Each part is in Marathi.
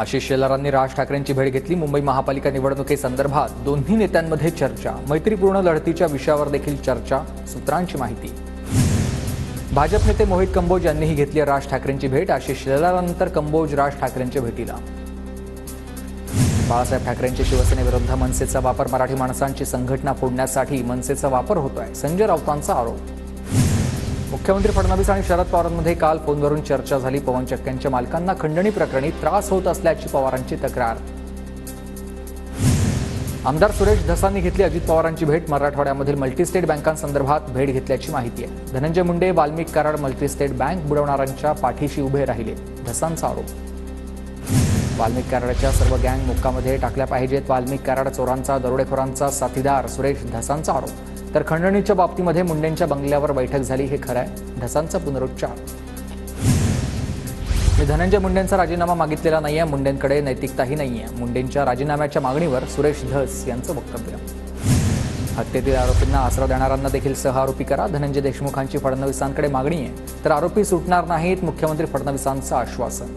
आशिष शेलारांनी राज ठाकरेंची भेट घेतली। मुंबई महापालिका निवडणुकीसंदर्भात दोन्ही नेत्यांमध्ये चर्चा, मैत्रीपूर्ण लढतीच्या विषयावर देखील चर्चा, सूत्रांची माहिती। भाजप नेते मोहित कंबोज यांनीही घेतली राज ठाकरेंची भेट। आशिष शेलारांनंतर कंबोज राज ठाकरेंच्या भेटीला। बाळासाहेब ठाकरेंच्या शिवसेनेविरुद्ध मनसेचा वापर, मराठी माणसांची संघटना फोडण्यासाठी मनसेचा वापर होतोय, संजय राऊतांचा आरोप। मुख्यमंत्री फडणवीस आणि शरद पवारांमध्ये काल फोनवरून चर्चा झाली। पवन चक्क्यांच्या मालकांना खंडणी प्रकरणी त्रास होत असल्याची पवारांची तक्रार। आमदार सुरेश धसांनी घेतली अजित पवारांची भेट। मराठवाड्यामधील मल्टीस्टेट बँकांसंदर्भात भेट घेतल्याची माहिती आहे। धनंजय मुंडे वाल्मिक कराड मल्टीस्टेट बँक बुडवणाऱ्यांच्या पाठीशी उभे राहिले, धसांचा आरोप। वाल्मिक कराडच्या सर्व गँग मुक्कामध्ये टाकल्या पाहिजेत। वाल्मिक कराड चोरांचा, दरोडेखोरांचा साथीदार, सुरेश धसांचा आरोप। तर खंडणीच्या बाबतीमध्ये मुंडेंच्या बंगल्यावर बैठक झाली, हे खरं आहे, धसांचा पुनरुच्चार। मी धनंजय मुंडेंचा राजीनामा मागितलेला नाहीये, मुंडेंकडे नैतिकताही नाहीये। मुंडेंच्या राजीनाम्याच्या मागणीवर सुरेश धस यांचं वक्तव्य। हत्येतील आरोपींना आसरा देणाऱ्यांना देखील सहआरोपी करा, धनंजय देशमुखांची फडणवीसांकडे मागणी आहे। तर आरोपी सुटणार नाहीत, मुख्यमंत्री फडणवीसांचं आश्वासन।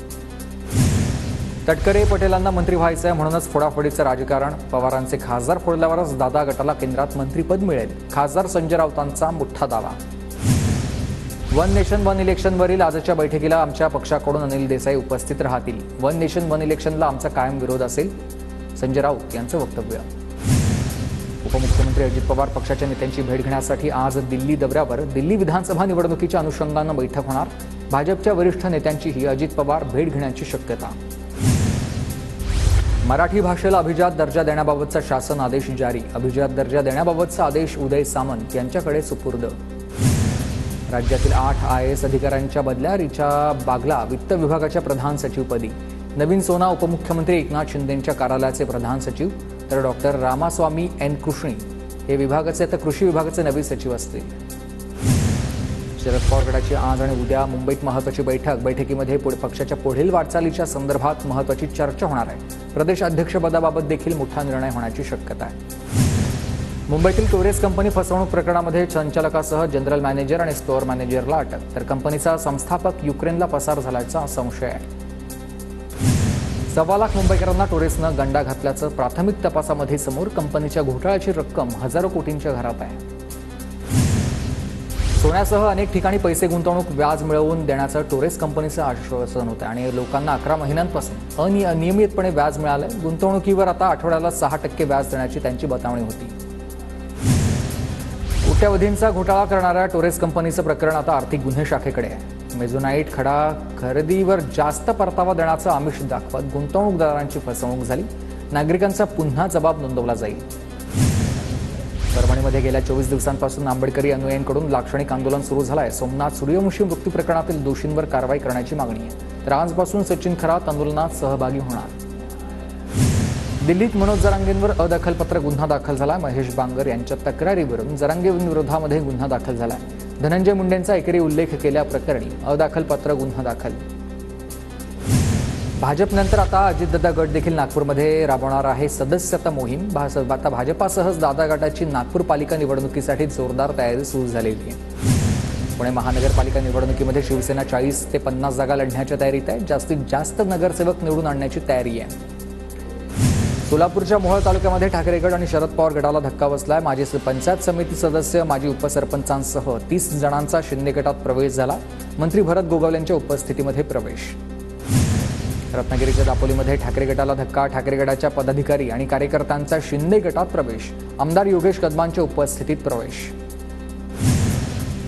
तटकरे पटेलांना मंत्री व्हायचं आहे, म्हणूनच फोडाफोडीचं राजकारण। पवारांचे खासदार फोडल्यावरच दादा गटाला केंद्रात मंत्रीपद मिळेल, खासदार संजय राऊतांचा मोठा दावा। वन नेशन वन इलेक्शनवरील आजच्या बैठकीला आमच्या पक्षाकडून अनिल देसाई उपस्थित राहतील। वन नेशन वन इलेक्शनला आमचा कायम विरोध असेल, संजय राऊत यांचं वक्तव्य। उपमुख्यमंत्री अजित पवार पक्षाच्या नेत्यांची भेट घेण्यासाठी आज दिल्ली दौऱ्यावर। दिल्ली विधानसभा निवडणुकीच्या अनुषंगानं बैठक होणार। भाजपच्या वरिष्ठ नेत्यांचीही अजित पवार भेट घेण्याची शक्यता। मराठी भाषेला अभिजात दर्जा देण्याबाबतचा शासन आदेश जारी। अभिजात दर्जा देण्याबाबतचा आदेश उदय सामंत यांच्याकडे सुपूर्द। राज्यातील 8 IAS अधिकाऱ्यांच्या बदल्या। रिचा बागला वित्त विभागाच्या प्रधान सचिवपदी। नवीन सोना उपमुख्यमंत्री एकनाथ शिंदेंच्या कार्यालयाचे प्रधान सचिव, तर डॉक्टर रामास्वामी N कृष्णी हे विभागाचे तर कृषी विभागाचे नवे सचिव असतील। शरद पवार गटाची आज आणि उद्या मुंबईत महत्त्वाची बैठक। बैठकीमध्ये पक्षाच्या पुढील वाटचालीच्या संदर्भात महत्त्वाची चर्चा होणार आहे। प्रदेश अध्यक्षपदाबाबत देखील मोठा निर्णय होण्याची शक्यता आहे। मुंबईतील टोरेस कंपनी फसवणूक प्रकरणामध्ये संचालकासह जनरल मॅनेजर आणि स्टोअर मॅनेजरला अटक, तर कंपनीचा संस्थापक युक्रेनला पसार झाल्याचा संशय आहे। 1.25 लाख मुंबईकरांना टोरेसनं गंडा घातल्याचं प्राथमिक तपासामध्ये समोर। कंपनीच्या घोटाळ्याची रक्कम हजारो कोटींच्या घरात आहे। सोन्यासह अनेक ठिकाणी पैसे गुंतवणूक व्याज मिळवून देण्याचं टोरेस कंपनीचं आश्वासन होतं आणि लोकांना 11 महिन्यांपासून अनियमितपणे व्याज मिळालंय। गुंतवणुकीवर आता आठवड्याला 6% व्याज देण्याची त्यांची बतावणी होती। कोट्यवधींचा घोटाळा करणाऱ्या टोरेस कंपनीचं प्रकरण आता आर्थिक गुन्हे शाखेकडे आहे। मेझोनाईट खडा खरेदीवर जास्त परतावा देण्याचं आमिष दाखवत गुंतवणूकदारांची फसवणूक झाली। नागरिकांचा पुन्हा जबाब नोंदवला जाईल। परभणीमध्ये गेल्या 24 दिवसांपासून आंबेडकरी अनुयायांकडून लाक्षणिक आंदोलन सुरू झालंय। सोमनाथ सूर्यवंशी मृत्यू प्रकरणातील दोषींवर कारवाई करण्याची मागणी आहे। तर आजपासून सचिन खरात आंदोलनात सहभागी होणार। दिल्लीत मनोज जरांगेंवर अदखलपत्र गुन्हा दाखल झाला। महेश बांगर यांच्या तक्रारीवरून जरांगेविरोधामध्ये गुन्हा दाखल झाला। धनंजय मुंडेंचा एकेरी उल्लेख केल्याप्रकरणी अदखलपत्र गुन्हा दाखल। भाजपनंतर आता अजितदादा गट देखील नागपूरमध्ये राबवणार आहे सदस्यता मोहीम। आता भाजपासहच दादा गटाची नागपूर पालिका निवडणुकीसाठी जोरदार तयारी सुरू झालेली आहे। पुणे महानगरपालिका निवडणुकीमध्ये शिवसेना 40 ते 50 जागा लढण्याच्या तयारीत आहे। जास्तीत जास्त नगरसेवक निवडून आणण्याची तयारी आहे। सोलापूरच्या मोहोळ तालुक्यामध्ये ठाकरे गट आणि शरद पवार गटाला धक्का बसलाय। माजी पंचायत समिती सदस्य, माजी उपसरपंचांसह 30 जणांचा शिंदे गटात प्रवेश झाला। मंत्री भरत गोगावलेंच्या उपस्थितीमध्ये प्रवेश। रत्नागिरीच्या दापोलीमध्ये ठाकरे गटाला धक्का। ठाकरे गटाच्या पदाधिकारी आणि कार्यकर्त्यांचा शिंदे गटात प्रवेश। आमदार योगेश कदमांच्या उपस्थितीत प्रवेश।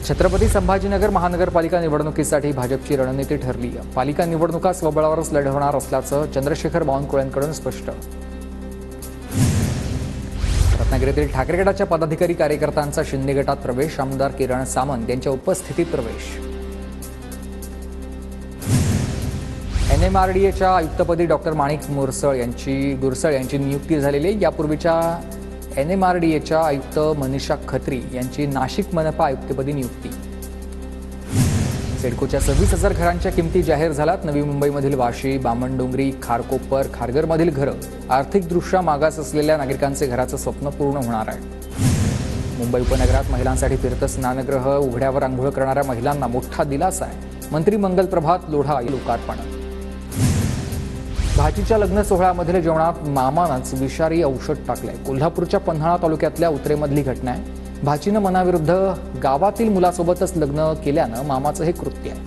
छत्रपती संभाजीनगर महानगरपालिका निवडणुकीसाठी भाजपची रणनीती ठरली। पालिका निवडणुका स्वबळावरच लढवणार असल्याचं चंद्रशेखर बावनकुळेंकडून स्पष्ट। रत्नागिरीतील ठाकरे गटाच्या पदाधिकारी कार्यकर्त्यांचा शिंदे गटात प्रवेश। आमदार किरण सामंत यांच्या उपस्थितीत प्रवेश। NMRDAच्या आयुक्तपदी डॉक्टर माणिक गुरसळ यांची नियुक्ती झालेली आहे। यापूर्वीच्या NMRDAच्या आयुक्त मनीषा खत्री यांची नाशिक मनपा आयुक्तपदी नियुक्ती। सिडकोच्या 26,000 घरांच्या किमती जाहीर झाल्यात। नवी मुंबईमधील वाशी, बामणडोंगरी, खारकोपर, खारघरमधील घरं आर्थिकदृष्ट्या मागास असलेल्या नागरिकांचे घराचं स्वप्न पूर्ण होणार आहे। मुंबई उपनगरात महिलांसाठी फिरतं स्नानगृह, उघड्यावर आंघोळ करणाऱ्या महिलांना मोठा दिलासा आहे। मंत्री मंगल प्रभात लोढा लोकार्पण। भाचीच्या लग्न सोहळ्यामधील जेवणात मामानंच विषारी औषध टाकलंय. कोल्हापूरच्या पन्हाळा तालुक्यातल्या उतरेमधली घटना आहे. भाचीनं मनाविरुद्ध गावातील मुलासोबतच लग्न केल्यानं मामाचं हे कृत्य आहे.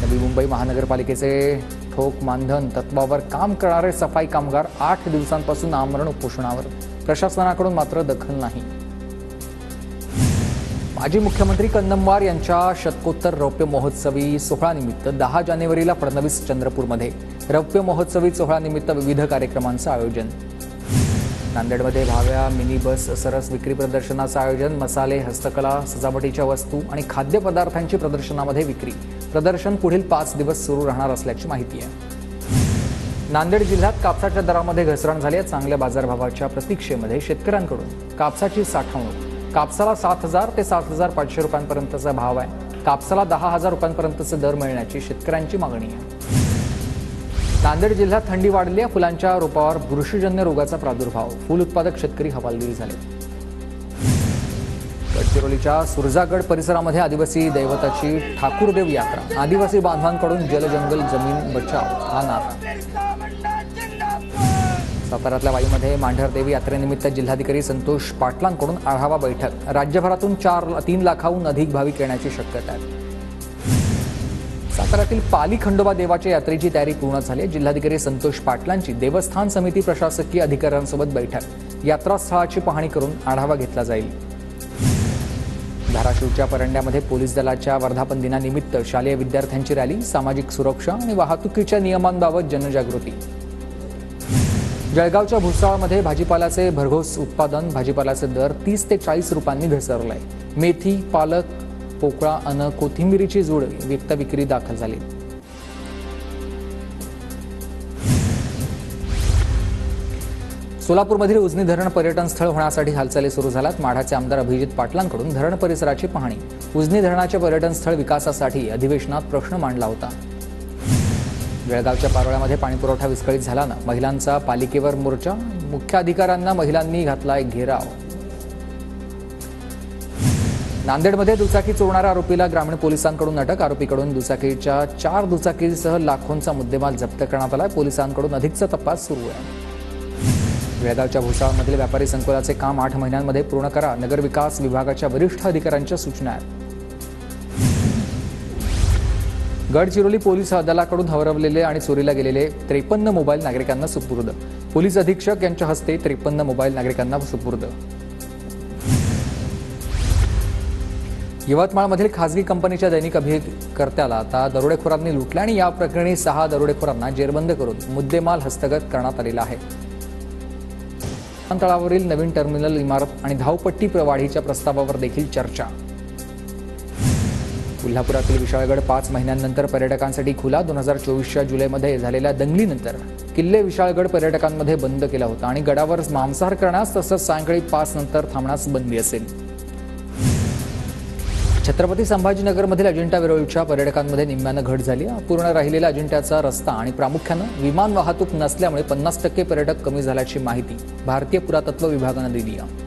नवी मुंबई महानगरपालिकेचे ठोक मानधन तत्वावर काम करणारे सफाई कामगार 8 दिवसांपासून आमरण उपोषणावर. प्रशासनाकडून मात्र दखल नाही. माजी मुख्यमंत्री कन्नमवार यांच्या शतकोत्तर रौप्य महोत्सवी सोहळ्यानिमित्त 10 जानेवारीला फडणवीस चंद्रपूरमध्ये रौप्य महोत्सवी सोहळ्यानिमित्त विविध कार्यक्रमांचं आयोजन. नांदेडमध्ये भाव्या मिनी बस सरस विक्री प्रदर्शनाचं आयोजन. मसाले, हस्तकला, सजावटीच्या वस्तू आणि खाद्यपदार्थांची प्रदर्शनामध्ये विक्री. प्रदर्शन पुढील 5 दिवस सुरू राहणार असल्याची माहिती आहे. नांदेड जिल्ह्यात कापसाच्या दरामध्ये घसरण झाली आहे. चांगल्या बाजारभावाच्या प्रतीक्षेमध्ये शेतकऱ्यांकडून कापसाची साठवणूक. कापसाला 7,000 ते 7,500 रुपयांपर्यंतचा भाव आहे. कापसाला 10,000 रुपयांपर्यंतचे दर मिळण्याची शेतकऱ्यांची मागणी आहे. नांदेड जिल्ह्यात थंडी वाढली आहे. फुलांच्या रोपावर बुरशीजन्य रोगाचा प्रादुर्भाव. फुल उत्पादक शेतकरी हवालदिल झाले. गडचिरोलीच्या सुरजागड परिसरामध्ये आदिवासी दैवताची ठाकूरदेव यात्रा. आदिवासी बांधवांकडून जल जंगल जमीन बचाव हा नारा. साताऱ्यातल्या वाईमध्ये मांढरदेवी यात्रेनिमित्त जिल्हाधिकारी संतोष पाटलांकडून आढावा बैठक. राज्यभरातून 3 लाखाहून अधिक भाविक येण्याची शक्यता आहे. साताऱ्यातील पाली खंडोबा देवाच्या यात्रेची तयारी पूर्ण झाली आहे. जिल्हाधिकारी संतोष पाटलांची देवस्थान समिती प्रशासकीय अधिकाऱ्यांसोबत बैठक. यात्रास्थळाची पाहणी करून आढावा घेतला जाईल. धाराशिवच्या परंड्यामध्ये पोलीस दलाच्या वर्धापन दिनानिमित्त शालेय विद्यार्थ्यांची रॅली. सामाजिक सुरक्षा आणि वाहतुकीच्या नियमांबाबत जनजागृती. जळगावच्या भुसावळमध्ये भाजीपाल्याचे भरघोस उत्पादन. भाजीपाल्याचे दर 30 ते 40 रुपयांनी घसरलाय. मेथी, पालक, पोकळा अन कोथिंबिरीची जोड विक्री दाखल झाली. सोलापूरमधील उजनी धरण पर्यटन स्थळ होण्यासाठी हालचाली सुरू झाल्यात. माढाचे आमदार अभिजित पाटलांकडून धरण परिसराची पाहणी. उजनी धरणाच्या पर्यटन स्थळ विकासासाठी अधिवेशनात प्रश्न मांडला होता. जळगावच्या पारोळ्यामध्ये पाणीपुरवठा विस्कळीत झाल्यानं महिलांचा पालिकेवर मोर्चा. मुख्य अधिकाऱ्यांना महिलांनी घातलाय घेराव. नांदेडमध्ये दुचाकी चोरणाऱ्या आरोपीला ग्रामीण पोलिसांकडून अटक. आरोपीकडून दुचाकीच्या 4 दुचाकीसह लाखोंचा मुद्देमाल जप्त करण्यात आलाय. पोलिसांकडून अधिकचा तपास सुरू आहे. जळगावच्या भुसावळमधील व्यापारी संकुलाचे काम 8 महिन्यांमध्ये पूर्ण करा. नगरविकास विभागाच्या वरिष्ठ अधिकाऱ्यांच्या सूचना आहेत. गडचिरोली पोलीस दलाकडून हरवलेले आणि चोरीला गेलेले 53 मोबाईल नागरिकांना सुपूर्द. पोलीस अधीक्षक यांच्या हस्ते 53 मोबाईल नागरिकांना सुपूर्द. यवतमाळमधील खासगी कंपनीच्या दैनिक अभिकर्त्याला आता दरोडेखोरांनी लुटले आणि या प्रकरणी 6 दरोडेखोरांना जेरबंद करून मुद्देमाल हस्तगत करण्यात आलेला आहे. विमानतळावरील नवीन टर्मिनल इमारत आणि धावपट्टी वाढीच्या प्रस्तावावर देखील चर्चा. कोल्हापुरातील विशाळगड 5 महिन्यांनंतर पर्यटकांसाठी खुला. 2024च्या जुलैमध्ये झालेल्या दंगलीनंतर किल्ले विशाळगड पर्यटकांमध्ये बंद केला होता आणि गडावर मांसाहार करण्यास तसंच सायंकाळी 5 नंतर थांबण्यास बंदी असेल. छत्रपती संभाजीनगरमधील अजिंठा वेरूळच्या पर्यटकांमध्ये निम्म्यानं घट झाली. अपूर्ण राहिलेला अजिंठ्याचा रस्ता आणि प्रामुख्यानं विमान वाहतूक नसल्यामुळे 50% पर्यटक कमी झाल्याची माहिती भारतीय पुरातत्व विभागानं दिली आहे.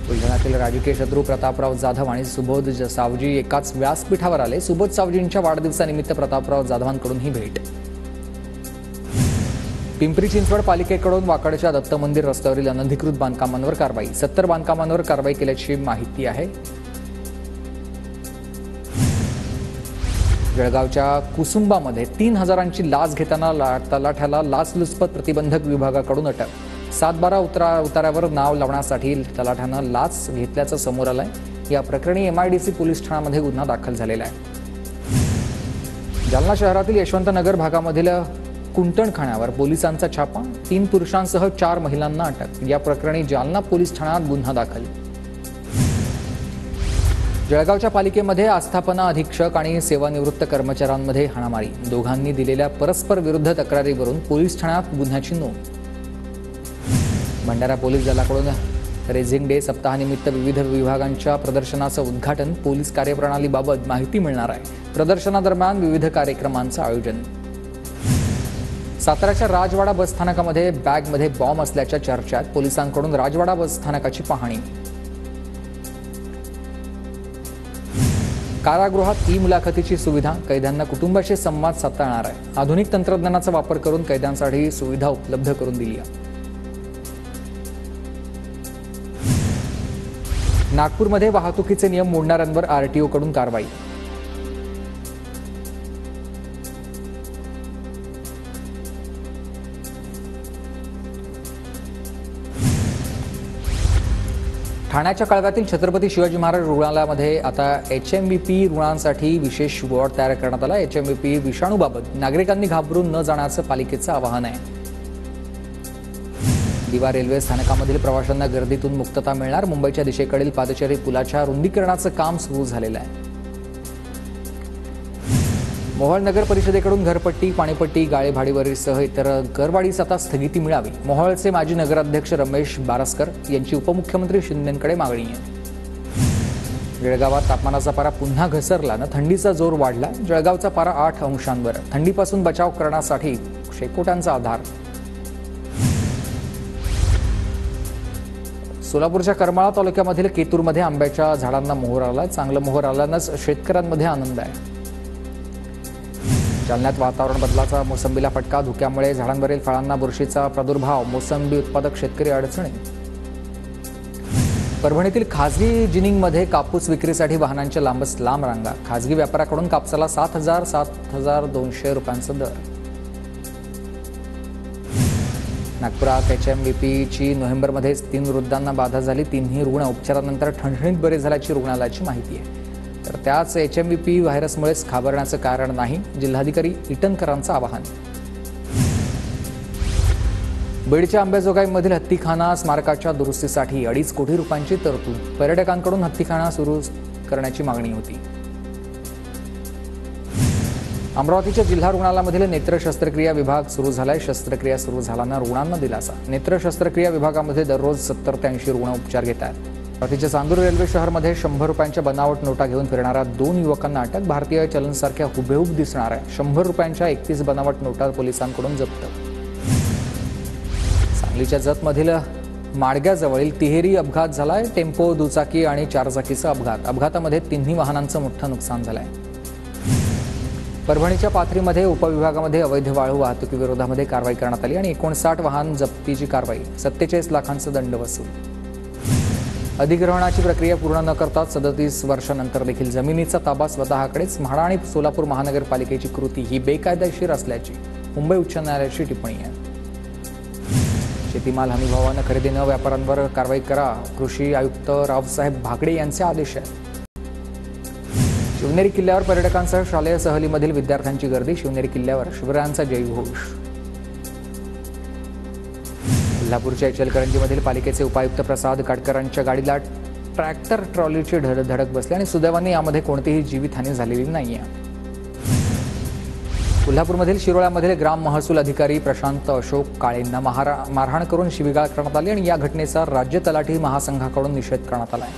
बुलढाण्यातील राजकीय शत्रू प्रतापराव जाधव आणि सुबोध सावजी एकाच व्यासपीठावर आले. सुबोध सावजींच्या वाढदिवसानिमित्त प्रतापराव जाधवांकडून ही भेट. पिंपरी चिंचवड पालिकेकडून वाकडच्या दत्त मंदिर रस्त्यावरील अनधिकृत बांधकामांवर कारवाई. 70 बांधकामांवर कारवाई केल्याची माहिती आहे. जळगावच्या कुसुंबामध्ये 3,000ची लाच घेताना तलाठ्याला लाचलुचपत प्रतिबंधक विभागाकडून अटक. 7-12 उतार्यावर नाव लावण्यासाठी तलाठ्यानं लाच घेतल्याचं समोर आलंय. या प्रकरणी MIDC पोलीस ठाण्यामध्ये गुन्हा दाखल झालेला आहे. जालना शहरातील यशवंतनगर भागामधील कुंटणखाण्यावर पोलिसांचा छापा. 3 पुरुषांसह 4 महिलांना अटक. या प्रकरणी जालना पोलीस ठाण्यात गुन्हा दाखल. जळगावच्या पालिकेमध्ये आस्थापना अधीक्षक आणि सेवानिवृत्त कर्मचाऱ्यांमध्ये हाणामारी. दोघांनी दिलेल्या परस्पर विरुद्ध तक्रारीवरून पोलीस ठाण्यात गुन्ह्याची नोंद. भंडारा पोलीस दलाकडून रेझिंग डे सप्ताहानिमित्त विविध विभागांच्या प्रदर्शनाचं उद्घाटन. पोलीस कार्यप्रणालीबाबत माहिती मिळणार आहे. प्रदर्शनादरम्यान विविध कार्यक्रमांचं आयोजन. साताऱ्याच्या राजवाडा बसस्थानकामध्ये बॅगमध्ये बॉम्ब असल्याच्या चर्चा. पोलिसांकडून राजवाडा बसस्थानकाची पाहणी. कारागृहात ई-मुलाखतीची सुविधा कैद्यांना कुटुंबाशी संवाद साधता येणार आहे. आधुनिक तंत्रज्ञानाचा वापर करून कैद्यांसाठी सुविधा उपलब्ध करून दिली आहे. नागपूरमध्ये वाहतुकीचे नियम मोडणाऱ्यांवर आरटीओ कडून कारवाई. ठाण्याच्या कळव्यातील छत्रपती शिवाजी महाराज रुग्णालयामध्ये आता HMVP रुग्णांसाठी विशेष वॉर्ड तयार करण्यात आला. HMVP विषाणूबाबत नागरिकांनी घाबरून न जाण्याचं पालिकेचं आवाहन आहे. दिवा रेल्वे स्थानकामधील प्रवाशांना गर्दीतून मुक्तता मिळणार. मुंबईच्या दिशेकडील पादचारी पुलाच्या रुंदीकरणाचं काम सुरू झालेलं आहे. मोहोळ नगर परिषदेकडून घरपट्टी, पाणीपट्टी, गाळेभाडीवरीसह इतर करवाढीस आता स्थगिती मिळावी. मोहोळचे माजी नगराध्यक्ष रमेश बारसकर यांची उपमुख्यमंत्री शिंदेंकडे मागणी आहे. जळगावात तापमानाचा पारा पुन्हा घसरल्यानं थंडीचा जोर वाढला. जळगावचा पारा 8 अंशांवर. थंडीपासून बचाव करण्यासाठी शेकोट्यांचा आधार. सोलापूरच्या करमाळा तालुक्यामधील केतूरमध्ये आंब्याच्या झाडांना मोहर आला. चांगलं मोहर आल्यानंच शेतकऱ्यांमध्ये आनंद आहे. जालन्यात वातावरण बदलाचा मोसंबीला फटका. धुक्यामुळे झाडांवरील फळांना बुरशीचा प्रादुर्भाव. मोसंबी उत्पादक शेतकरी अडचणी. परभणीतील खासगी जिनिंगमध्ये कापूस विक्रीसाठी वाहनांच्या लांबच लांब रांगा. खासगी व्यापाऱ्याकडून कापसाला 7,200 रुपयांचा दर. नागपुरात HMVPची नोव्हेंबरमध्येच 3 वृद्धांना बाधा झाली. 3ही रुग्ण उपचारानंतर ठणठणीत बरे झाल्याची रुग्णालयाची माहिती आहे. तर त्याच HMVP व्हायरसमुळेच घाबरण्याचं कारण नाही. जिल्हाधिकारी इटनकरांचं आवाहन. बीडच्या अंबेजोगाईमधील हत्तीखाना स्मारकाच्या दुरुस्तीसाठी 2.5 कोटी रुपयांची तरतूद. पर्यटकांकडून हत्तीखाना सुरू करण्याची मागणी होती. अमरावतीच्या जिल्हा रुग्णालयामधील नेत्र शस्त्रक्रिया विभाग सुरू झालाय. शस्त्रक्रिया सुरू झाल्यानं रुग्णांना दिलासा. नेत्र शस्त्रक्रिया विभागामध्ये दररोज 70 ते 80 रुग्ण उपचार घेत आहेत. अमरावतीच्या चांदूर रेल्वे शहरमध्ये 100 रुपयांच्या बनावट नोटा घेऊन फिरणाऱ्या 2 युवकांना अटक. भारतीय चलनसारख्या हुबेहूब दिसणाऱ्या 100 रुपयांच्या 31 बनावट नोटा पोलिसांकडून जप्त. सांगलीच्या जतमधील माडग्याजवळील तिहेरी अपघात झालाय. टेम्पो, दुचाकी आणि 4 चाकीचा अपघात. अपघातामध्ये 3ही वाहनांचं मोठं नुकसान झालंय. परभणीच्या पाथरीमध्ये उपविभागामध्ये अवैध वाळू वाहतुकीविरोधामध्ये कारवाई करण्यात आली आणि 59 वाहन जप्तीची कारवाई. 47 लाखांचा दंड वसूल. अधिग्रहणाची प्रक्रिया पूर्ण न करता 37 वर्षांनंतर देखील जमिनीचा ताबा स्वतःकडेच. म्हाडा आणि सोलापूर महानगरपालिकेची कृती ही बेकायदेशीर असल्याची मुंबई उच्च न्यायालयाची टिप्पणी आहे. शेतीमाल हमीभावानं खरेदी न व्यापाऱ्यांवर कारवाई करा. कृषी आयुक्त रावसाहेब भागडे यांचे आदेश आहेत. शिवनेरी किल्ल्यावर पर्यटकांसह शालेय सहलीमधील विद्यार्थ्यांची गर्दी. शिवनेरी किल्ल्यावर शिवरायांचा जयघोष. कोल्हापूरच्या इचलकरंजीमधील पालिकेचे उपायुक्त प्रसाद काटकरांच्या गाडीला ट्रॅक्टर ट्रॉलीची धडक बसली आणि सुदैवाने यामध्ये कोणतीही जीवितहानी झालेली नाहीये. कोल्हापूरमधील शिरोळ्यामधील ग्राम महसूल अधिकारी प्रशांत अशोक काळेंना मारहाण करून शिवीगाळ करण्यात आली आणि या घटनेचा राज्य तलाठी महासंघाकडून निषेध करण्यात आला आहे.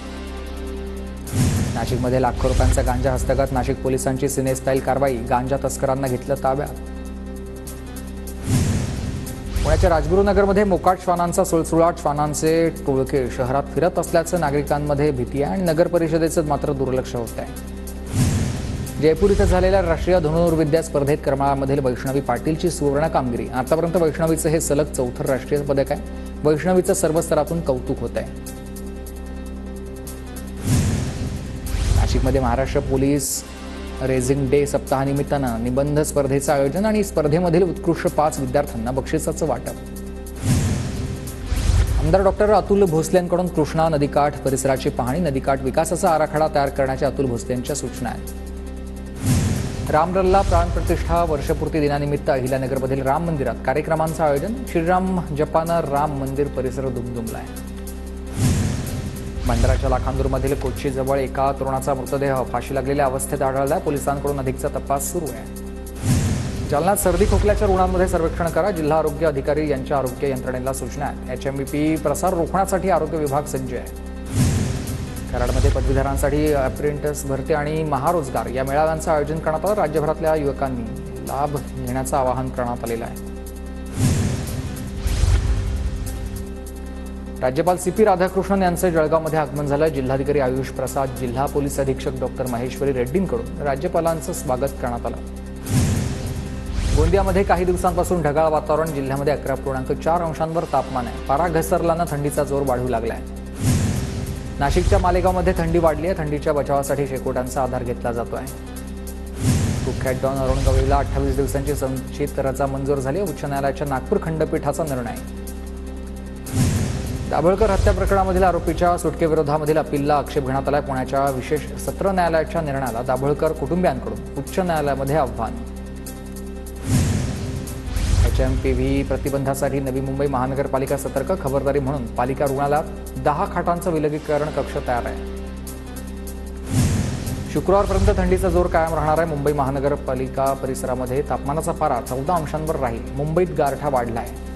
नाशिकमध्ये लाखो रुपयांचा गांजा हस्तगत. नाशिक पोलिसांची सिनेस्टाईल कारवाई. गांजा तस्करांना घेतलं ताब्यात. पुण्याच्या राजगुरुनगरमध्ये मोकाट श्वानांचा सुळसुळाट. श्वानांचे टोळके शहरात फिरत असल्याचं नागरिकांमध्ये भीती आहे आणि नगर परिषदेचं मात्र दुर्लक्ष होत आहे. जयपूर इथं झालेल्या राष्ट्रीय धनुर्विद्या स्पर्धेत करमाळामधील वैष्णवी पाटीलची सुवर्ण कामगिरी. आतापर्यंत वैष्णवीचं हे सलग 4थं राष्ट्रीय पदक आहे. वैष्णवीचं सर्व स्तरातून कौतुक होत आहे. नाशिकमध्ये महाराष्ट्र पोलीस रेझिंग डे सप्ताहानिमित्तानं निबंध स्पर्धेचं आयोजन आणि स्पर्धेमधील उत्कृष्ट 5 विद्यार्थ्यांना बक्षिसाचं वाटप. आमदार डॉक्टर अतुल भोसलेंकडून कृष्णा नदीकाठ परिसराची पाहणी. नदीकाठ विकासाचा आराखडा तयार करण्याच्या अतुल भोसलेंच्या सूचना आहेत. रामलल्ला प्राणप्रतिष्ठा वर्षपूर्ती दिनानिमित्त अहिल्यानगरमधील राम मंदिरात कार्यक्रमांचं आयोजन. श्रीराम जपानं राम मंदिर परिसर दुमदुमला आहे. भंडाराच्या लाखांदूरमधील कोच्चीजवळ एका तरुणाचा मृतदेह फाशी लागलेल्या अवस्थेत आढळला. पोलिसांकडून अधिकचा तपास सुरू आहे. जालन्यात सर्दी खोकल्याच्या रुग्णांमध्ये सर्वेक्षण करा. जिल्हा आरोग्य अधिकारी यांच्या आरोग्य यंत्रणेला सूचना आहेत. HMVP प्रसार रोखण्यासाठी आरोग्य विभाग सज्ज आहे. कराडमध्ये पदवीधरांसाठी अप्रेंटिस भरती आणि महारोजगार या मेळाव्यांचं आयोजन करण्यात आलं. राज्यभरातल्या युवकांनी लाभ घेण्याचं आवाहन करण्यात आलेलं आहे. राज्यपाल CP राधाकृष्णन यांचे जळगावमध्ये आगमन झालं. जिल्हाधिकारी आयुष प्रसाद, जिल्हा पोलीस अधीक्षक डॉक्टर महेश्वरी रेड्डींकडून राज्यपालांचं स्वागत करण्यात आलं. गोंदियामध्ये काही दिवसांपासून ढगाळ वातावरण. जिल्ह्यामध्ये 11.4 अंशांवर तापमान आहे. पारा घसरल्यानं थंडीचा जोर वाढू लागलाय. नाशिकच्या मालेगावमध्ये थंडी वाढली आहे. थंडीच्या बचावासाठी शेकोट्यांचा आधार घेतला जातोय. कुख्यात डॉन अरुण गवळीला 28 दिवसांची संचित रजा मंजूर झाली. उच्च न्यायालयाच्या नागपूर खंडपीठाचा निर्णय. दाभोळकर हत्या प्रकरणामधील आरोपीच्या सुटकेविरोधामधील अपीलला आक्षेप घेण्यात आला. पुण्याच्या विशेष सत्र न्यायालयाच्या निर्णयाला दाभोळकर कुटुंबियांकडून उच्च न्यायालयामध्ये आव्हान. HMPV प्रतिबंधासाठी नवी मुंबई महानगरपालिका सतर्क. खबरदारी म्हणून पालिका रुग्णालयात 10 खाटांचं विलगीकरण कक्ष तयार आहे. शुक्रवारपर्यंत थंडीचा जोर कायम राहणार आहे. मुंबई महानगरपालिका परिसरामध्ये तापमानाचा पारा 14 अंशांवर राहील. मुंबईत गारठा वाढला आहे.